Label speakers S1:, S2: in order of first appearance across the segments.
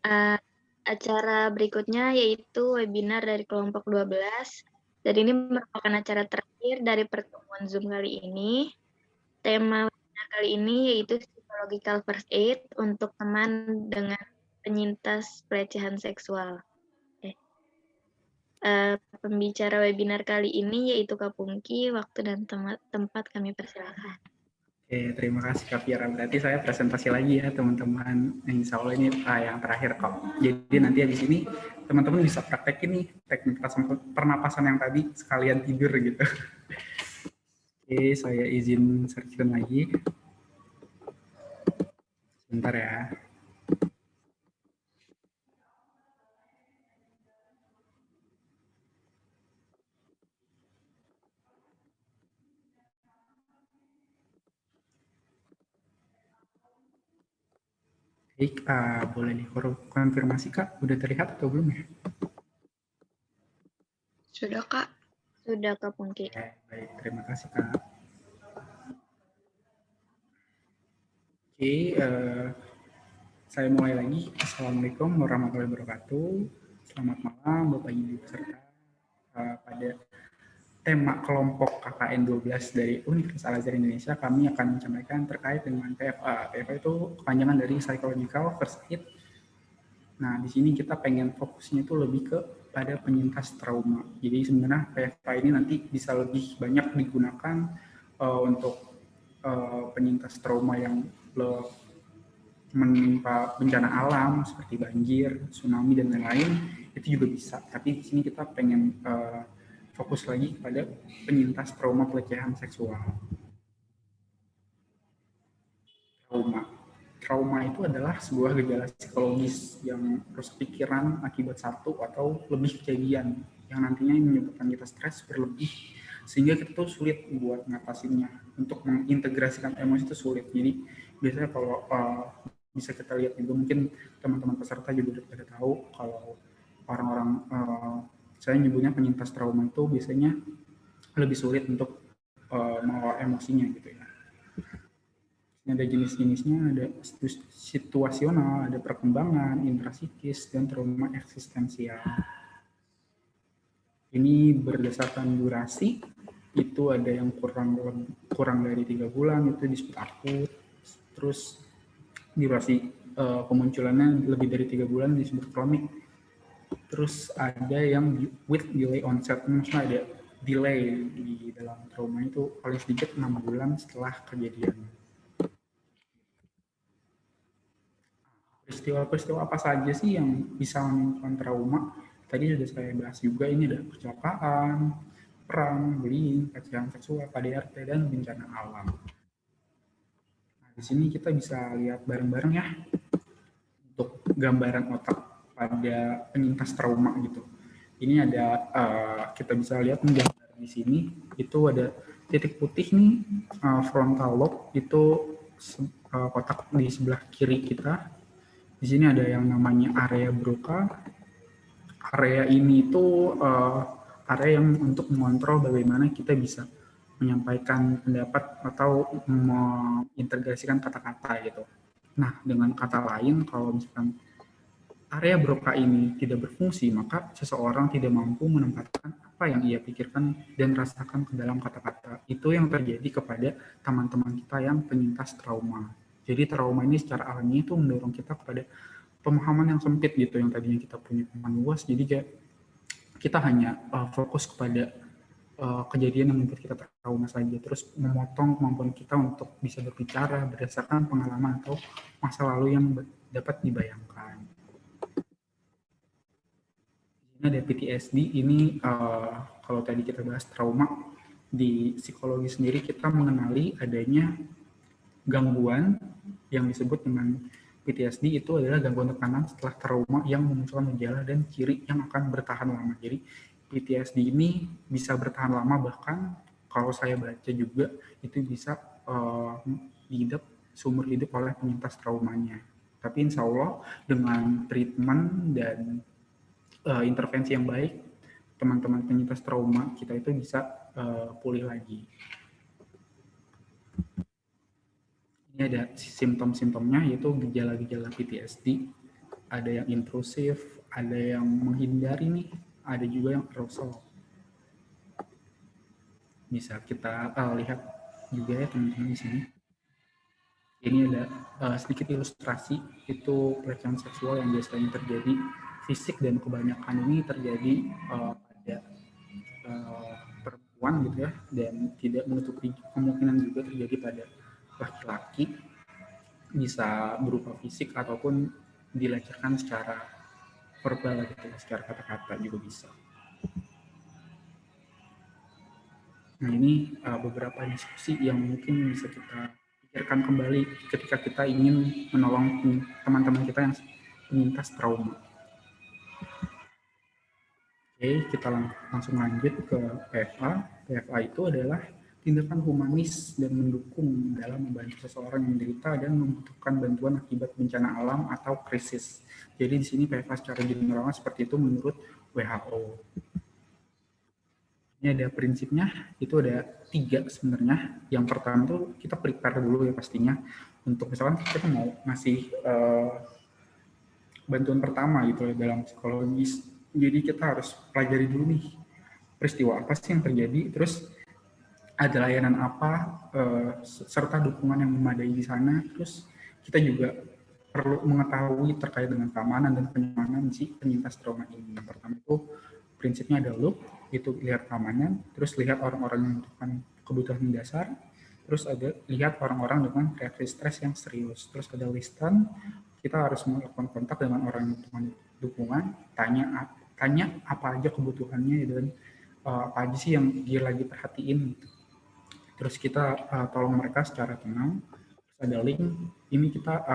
S1: Uh, Acara berikutnya yaitu webinar dari kelompok 12. Dan ini merupakan acara terakhir dari pertemuan Zoom kali ini. Tema webinar kali ini yaitu Psychological First Aid untuk teman dengan penyintas pelecehan seksual. Pembicara webinar kali ini yaitu Kak Pungki. Waktu dan tempat kami persilakan.
S2: Oke, terima kasih Kak Piara. Berarti saya presentasi lagi ya teman-teman. Insya Allah ini yang terakhir kok. Jadi nanti habis ini teman-teman bisa praktekin nih teknik pernapasan yang tadi sekalian tidur gitu. Oke, saya izin share screen lagi. Sebentar ya. Baik, boleh dikonfirmasi Kak, udah terlihat atau belum ya?
S1: Sudah Kak. Sudah Kak Pungki.
S2: Baik, terima kasih Kak. Oke, saya mulai lagi. Assalamualaikum warahmatullahi wabarakatuh. Selamat malam Bapak Ibu peserta. Pada tema kelompok KKN 12 dari Universitas Al-Azhar Indonesia, kami akan menyampaikan terkait dengan PFA. PFA itu kepanjangan dari Psychological First Aid. Nah, di sini kita pengen fokusnya itu lebih ke pada penyintas trauma. Jadi sebenarnya PFA ini nanti bisa lebih banyak digunakan untuk penyintas trauma yang menimpa bencana alam seperti banjir, tsunami dan lain-lain, itu juga bisa. Tapi di sini kita pengen fokus lagi pada penyintas trauma pelecehan seksual. Trauma itu adalah sebuah gejala psikologis yang rusak pikiran akibat satu atau lebih kejadian yang nantinya menyebabkan kita stres berlebih sehingga kita tuh sulit buat ngatasinnya. Untuk mengintegrasikan emosi itu sulit. Jadi biasanya kalau bisa kita lihat juga, mungkin teman-teman peserta juga udah pada tahu kalau orang-orang saya nyebutnya penyintas trauma itu biasanya lebih sulit untuk mengelola emosinya gitu ya. Ada jenis-jenisnya, ada situasional, ada perkembangan, intrasikis, dan trauma eksistensial. Ini berdasarkan durasi, itu ada yang kurang dari 3 bulan, itu disebut akut. Terus durasi kemunculannya lebih dari 3 bulan disebut kronik. Terus ada yang with delay onset, maksudnya ada delay di dalam trauma itu paling sedikit 6 bulan setelah kejadian. Peristiwa-peristiwa apa saja sih yang bisa menimbulkan trauma? Tadi sudah saya bahas juga, ini ada kecelakaan, perang, bullying, pelecehan seksual, KDRT, dan bencana alam. Nah, di sini kita bisa lihat bareng-bareng ya untuk gambaran otak pada penyintas trauma gitu. Ini ada kita bisa lihat gambar di sini itu ada titik putih nih, frontal lobe itu kotak di sebelah kiri kita. Di sini ada yang namanya area Broca. Area ini itu area yang untuk mengontrol bagaimana kita bisa menyampaikan pendapat atau mengintegrasikan kata-kata gitu. Nah, dengan kata lain, kalau misalkan area Broca ini tidak berfungsi, maka seseorang tidak mampu menempatkan apa yang ia pikirkan dan rasakan ke dalam kata-kata. Itu yang terjadi kepada teman-teman kita yang penyintas trauma. Jadi trauma ini secara alami itu mendorong kita kepada pemahaman yang sempit gitu, yang tadinya kita punya pemahaman luas, jadi kayak kita hanya fokus kepada kejadian yang membuat kita trauma saja, terus memotong kemampuan kita untuk bisa berbicara berdasarkan pengalaman atau masa lalu yang dapat dibayangkan. Ini ada PTSD, ini kalau tadi kita bahas trauma, di psikologi sendiri kita mengenali adanya gangguan yang disebut dengan PTSD. Itu adalah gangguan tekanan setelah trauma yang memunculkan gejala dan ciri yang akan bertahan lama. Jadi PTSD ini bisa bertahan lama, bahkan kalau saya baca juga itu bisa diidap seumur hidup oleh penyintas traumanya. Tapi insya Allah dengan treatment dan intervensi yang baik, teman-teman penyintas trauma kita itu bisa pulih lagi. Ini ada simptom-simptomnya, yaitu gejala-gejala PTSD. ada yang intrusif, ada yang menghindari nih, ada juga yang aerosol. Bisa kita lihat juga ya teman-teman di sini. Ini ada sedikit ilustrasi itu pelecehan seksual yang biasanya terjadi fisik, dan kebanyakan ini terjadi pada perempuan gitu ya, dan tidak menutup kemungkinan juga terjadi pada laki-laki, bisa berupa fisik ataupun dilecehkan secara verbal gitu ya, secara kata-kata juga bisa. Nah ini beberapa diskusi yang mungkin bisa kita pikirkan kembali ketika kita ingin menolong teman-teman kita yang penyintas trauma. Oke, kita langsung lanjut ke PFA. PFA itu adalah tindakan humanis dan mendukung dalam membantu seseorang yang menderita dan membutuhkan bantuan akibat bencana alam atau krisis. Jadi di sini PFA secara general seperti itu menurut WHO. Ini ada prinsipnya, itu ada 3 sebenarnya. Yang pertama tuh kita prepare dulu ya pastinya. Untuk misalkan kita mau ngasih bantuan pertama gitu ya dalam psikologis. Jadi kita harus pelajari dulu nih peristiwa apa sih yang terjadi, terus ada layanan apa, serta dukungan yang memadai di sana. Terus kita juga perlu mengetahui terkait dengan keamanan dan kenyamanan si penyintas trauma ini. Yang pertama itu prinsipnya ada look, itu lihat keamanan, terus lihat orang-orang yang membutuhkan kebutuhan dasar, terus ada lihat orang-orang dengan reaksi stres yang serius, terus ada listen, kita harus melakukan kontak dengan orang yang membutuhkan dukungan, tanya apa aja kebutuhannya dan apa aja sih yang dia lagi perhatiin. Terus kita tolong mereka secara tenang. Terus ada link, ini kita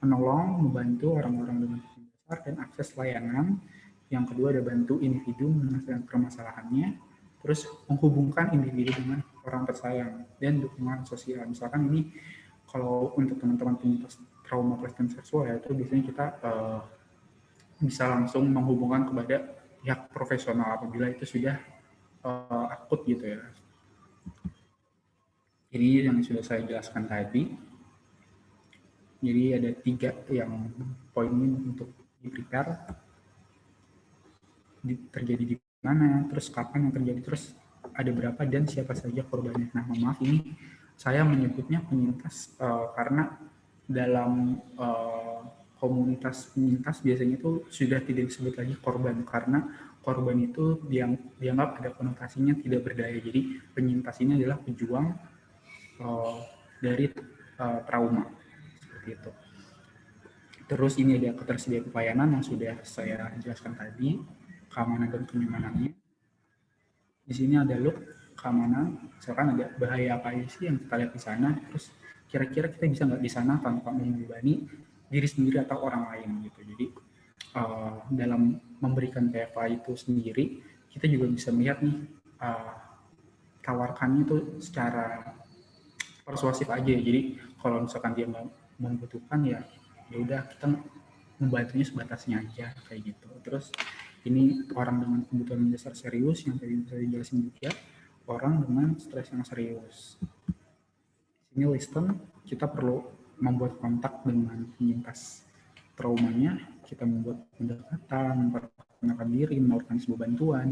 S2: menolong, membantu orang-orang dengan kebutuhan dasar dan akses layanan. Yang kedua ada bantu individu menyelesaikan permasalahannya. Terus menghubungkan individu dengan orang tersayang dan dukungan sosial. Misalkan ini kalau untuk teman-teman penyintas trauma pelecehan seksual ya, itu biasanya kita bisa langsung menghubungkan kepada pihak profesional apabila itu sudah akut gitu ya. Jadi yang sudah saya jelaskan tadi, jadi ada 3 yang poin ini untuk di-prepare, terjadi di mana, terus kapan yang terjadi, terus ada berapa dan siapa saja korbannya. Nah, maaf ini saya menyebutnya penyintas karena dalam komunitas penyintas biasanya itu sudah tidak disebut lagi korban, karena korban itu dianggap ada konotasinya tidak berdaya. Jadi penyintas ini adalah pejuang dari trauma seperti itu. Terus ini ada ketersediaan pelayanan yang sudah saya jelaskan tadi, keamanan dan kenyamanannya. Di sini ada look, keamanan, misalkan ada bahaya apa sih yang kita lihat di sana, terus kira-kira kita bisa nggak di sana tanpa membebani diri sendiri atau orang lain gitu. Jadi dalam memberikan PFA itu sendiri, kita juga bisa melihat nih tawarkannya itu secara persuasif aja. Jadi kalau misalkan dia membutuhkan ya udah kita membantunya sebatasnya aja kayak gitu. Terus ini orang dengan kebutuhan dasar serius yang tadi saya jelasin juga, orang dengan stres yang serius. Di sini listen, kita perlu membuat kontak dengan penyintas traumanya, kita membuat pendekatan, memperkenalkan diri, menawarkan sebuah bantuan,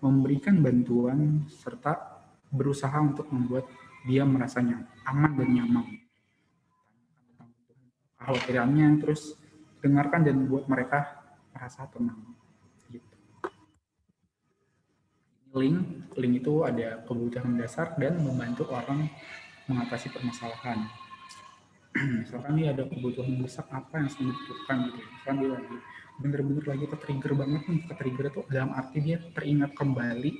S2: memberikan bantuan, serta berusaha untuk membuat dia merasa aman dan nyaman. Kekhawatirannya, terus dengarkan dan buat mereka merasa tenang. Gitu. Link itu ada kebutuhan dasar dan membantu orang mengatasi permasalahan. Misalkan dia ada kebutuhan mendesak apa yang sedang dibutuhkan gitu. Misalkan dia lagi bener-bener lagi ke-trigger banget nih, ke-trigger itu dalam arti dia teringat kembali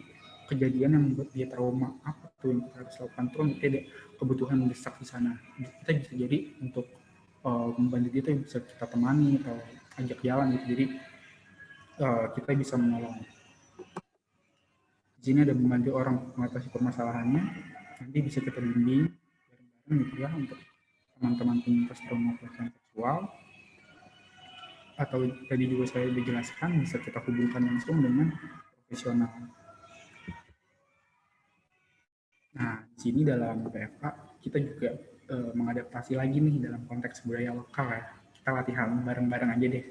S2: kejadian yang membuat dia trauma, apa tuh yang kita harus lakukan, terus ada kebutuhan mendesak di sana. Kita bisa jadi untuk membantu dia itu bisa kita temani atau ajak jalan gitu. Jadi kita bisa menolong. Di sini ada membantu orang mengatasi permasalahannya. Nanti bisa kita bimbing bareng-bareng gitu ya untuk teman-teman penyintas trauma pelecehan seksual. Atau tadi juga saya dijelaskan bisa kita hubungkan langsung dengan profesional. Nah, di sini dalam PFA kita juga mengadaptasi lagi nih dalam konteks budaya lokal ya. kita latihan bareng-bareng aja deh.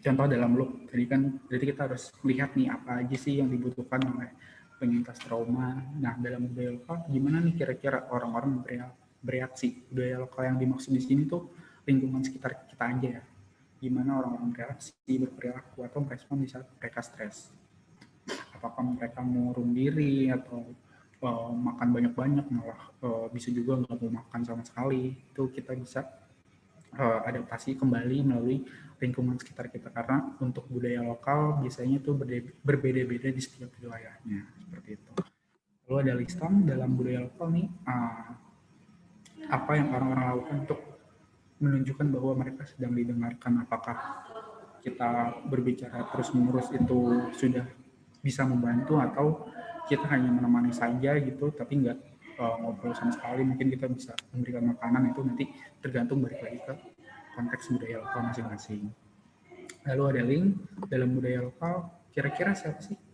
S2: Contoh dalam loop, tadi kan berarti kita harus lihat nih apa aja sih yang dibutuhkan oleh penyintas trauma. Nah, dalam budaya lokal gimana nih kira-kira orang-orang bereaksi? Budaya lokal yang dimaksud di sini tuh lingkungan sekitar kita aja ya. Gimana orang-orang bereaksi, berperilaku, atau merespon di saat mereka stres. Apakah mereka mengurung diri atau makan banyak-banyak, malah bisa juga nggak mau makan sama sekali. Itu kita bisa adaptasi kembali melalui lingkungan sekitar kita, karena untuk budaya lokal biasanya itu berbeda-beda di setiap wilayahnya seperti itu. Lalu ada listan dalam budaya lokal nih, apa yang orang-orang lakukan untuk menunjukkan bahwa mereka sedang didengarkan. Apakah kita berbicara terus-menerus itu sudah bisa membantu, atau kita hanya menemani saja gitu tapi nggak ngobrol sama sekali. Mungkin kita bisa memberikan makanan, itu nanti tergantung balik lagi ke konteks budaya lokal masing-masing. Lalu ada link dalam budaya lokal, kira-kira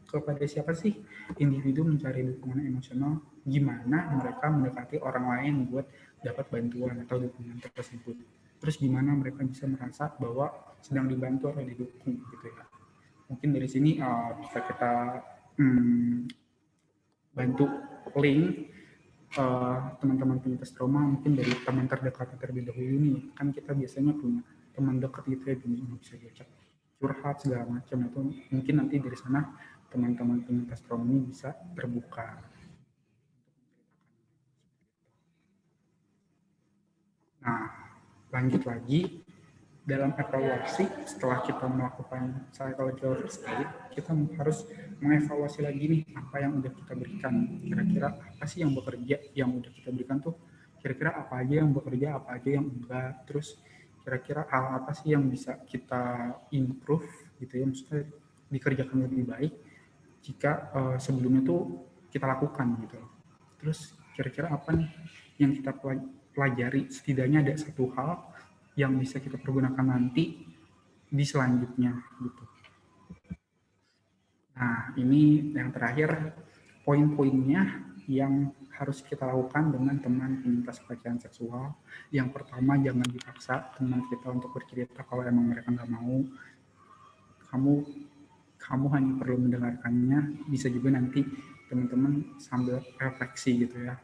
S2: kepada siapa sih individu mencari dukungan emosional, gimana mereka mendekati orang lain buat dapat bantuan atau dukungan tersebut. Terus gimana mereka bisa merasa bahwa sedang dibantu atau didukung gitu ya. Mungkin dari sini bisa kita bantu link teman-teman penyintas trauma, mungkin dari teman terdekat terlebih dahulu nih. Kan kita biasanya punya teman dekat gitu ya, bisa diajak curhat segala macam. Itu mungkin nanti dari sana teman-teman penyintas trauma ini bisa terbuka. Nah, lanjut lagi, dalam evaluasi setelah kita melakukan psychological first aid, kita harus mengevaluasi lagi nih apa yang udah kita berikan. Kira-kira apa sih yang bekerja, yang udah kita berikan tuh kira-kira apa aja yang bekerja, apa aja yang enggak. Terus kira-kira hal apa sih yang bisa kita improve gitu ya, maksudnya dikerjakan lebih baik jika sebelumnya tuh kita lakukan gitu. Terus kira-kira apa nih yang kita pelajari, setidaknya ada satu hal yang bisa kita pergunakan nanti di selanjutnya gitu. Nah, ini yang terakhir, poin-poinnya yang harus kita lakukan dengan teman penyintas pelecehan seksual. Yang pertama, jangan dipaksa teman kita untuk bercerita kalau emang mereka nggak mau. Kamu hanya perlu mendengarkannya. Bisa juga nanti teman-teman sambil refleksi gitu ya,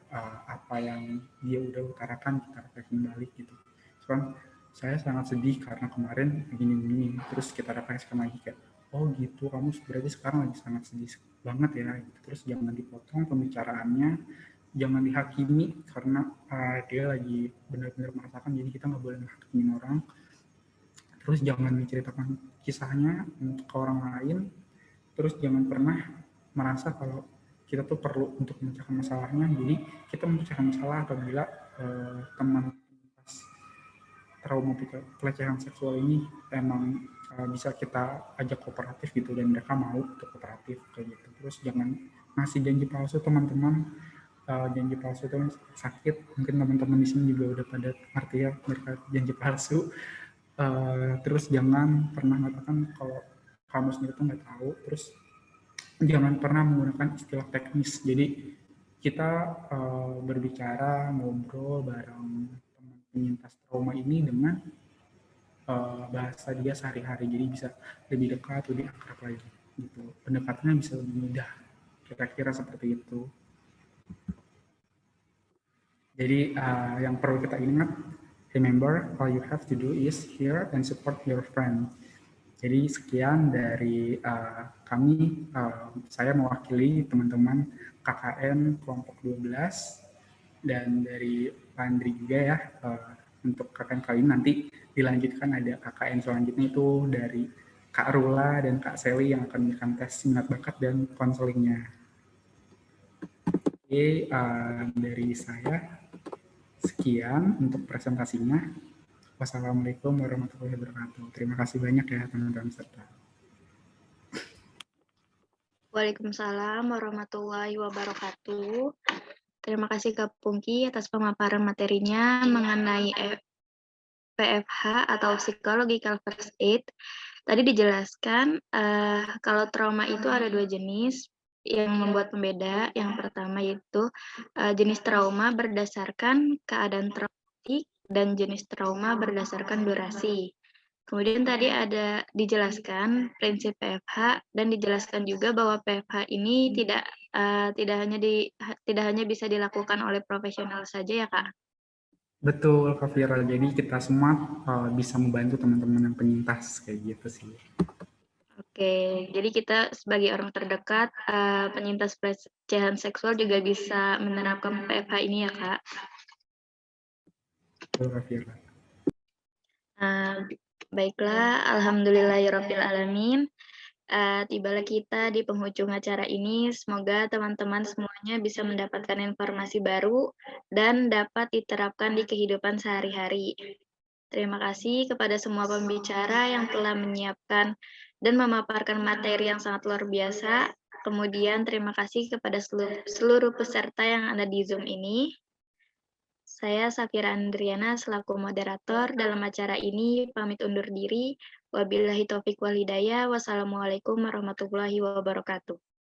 S2: apa yang dia udah utarakan kita refleksi balik gitu. Soalnya saya sangat sedih karena kemarin begini-begini, terus kita refleksikan lagi kayak, oh gitu, kamu berarti sekarang lagi sangat sedih banget ya gitu. Terus jangan dipotong pembicaraannya, jangan dihakimi karena dia lagi benar-benar merasakan, jadi kita nggak boleh menghakimi orang. Terus jangan menceritakan kisahnya ke orang lain. Terus jangan pernah merasa kalau kita tuh perlu untuk memecahkan masalahnya. Jadi kita memecahkan masalah apabila teman trauma pelecehan seksual ini emang bisa kita ajak kooperatif gitu, dan mereka mau untuk kooperatif kayak gitu. Terus jangan ngasih janji palsu teman-teman. Janji palsu itu sakit, mungkin teman-teman di sini juga udah pada ngerti ya mereka janji palsu. Terus jangan pernah mengatakan kalau kamu sendiri tuh nggak tahu. Terus jangan pernah menggunakan istilah teknis. Jadi kita berbicara, ngobrol bareng teman penyintas trauma ini dengan bahasa dia sehari-hari, jadi bisa lebih dekat, lebih akrab lagi gitu. Pendekatannya bisa lebih mudah, kira-kira seperti itu. Jadi yang perlu kita ingat, remember all you have to do is hear and support your friend. Jadi sekian dari kami, saya mewakili teman-teman KKN kelompok 12, dan dari Pak Andri juga ya, untuk KKN kali ini nanti dilanjutkan ada KKN selanjutnya itu dari Kak Rula dan Kak Seli yang akan memberikan tes minat bakat dan konselingnya. Oke, dari saya sekian untuk presentasinya. Wassalamualaikum warahmatullahi wabarakatuh. Terima kasih banyak ya teman-teman serta.
S1: Waalaikumsalam warahmatullahi wabarakatuh. Terima kasih Kak Pungki atas pemaparan materinya mengenai PFH atau Psychological First Aid. Tadi dijelaskan kalau trauma itu ada 2 jenis yang membuat pembeda. Yang pertama yaitu jenis trauma berdasarkan keadaan traumatik dan jenis trauma berdasarkan durasi. Kemudian tadi ada dijelaskan prinsip PFH dan dijelaskan juga bahwa PFH ini tidak hanya bisa dilakukan oleh profesional saja ya, Kak.
S2: Betul, Kak Vira. Jadi kita semua bisa membantu teman-teman yang penyintas kayak gitu sih.
S1: Oke, jadi kita sebagai orang terdekat penyintas pelecehan seksual juga bisa menerapkan PFH ini ya, Kak.
S2: Betul, Kak Vira.
S1: Baiklah, alhamdulillahirabbil alamin. Tibalah kita di penghujung acara ini. Semoga teman-teman semuanya bisa mendapatkan informasi baru dan dapat diterapkan di kehidupan sehari-hari. Terima kasih kepada semua pembicara yang telah menyiapkan dan memaparkan materi yang sangat luar biasa. Kemudian terima kasih kepada seluruh peserta yang ada di Zoom ini. Saya Safira Andriana selaku moderator dalam acara ini pamit undur diri. Wabillahi taufik wal hidayah. Wassalamualaikum warahmatullahi wabarakatuh.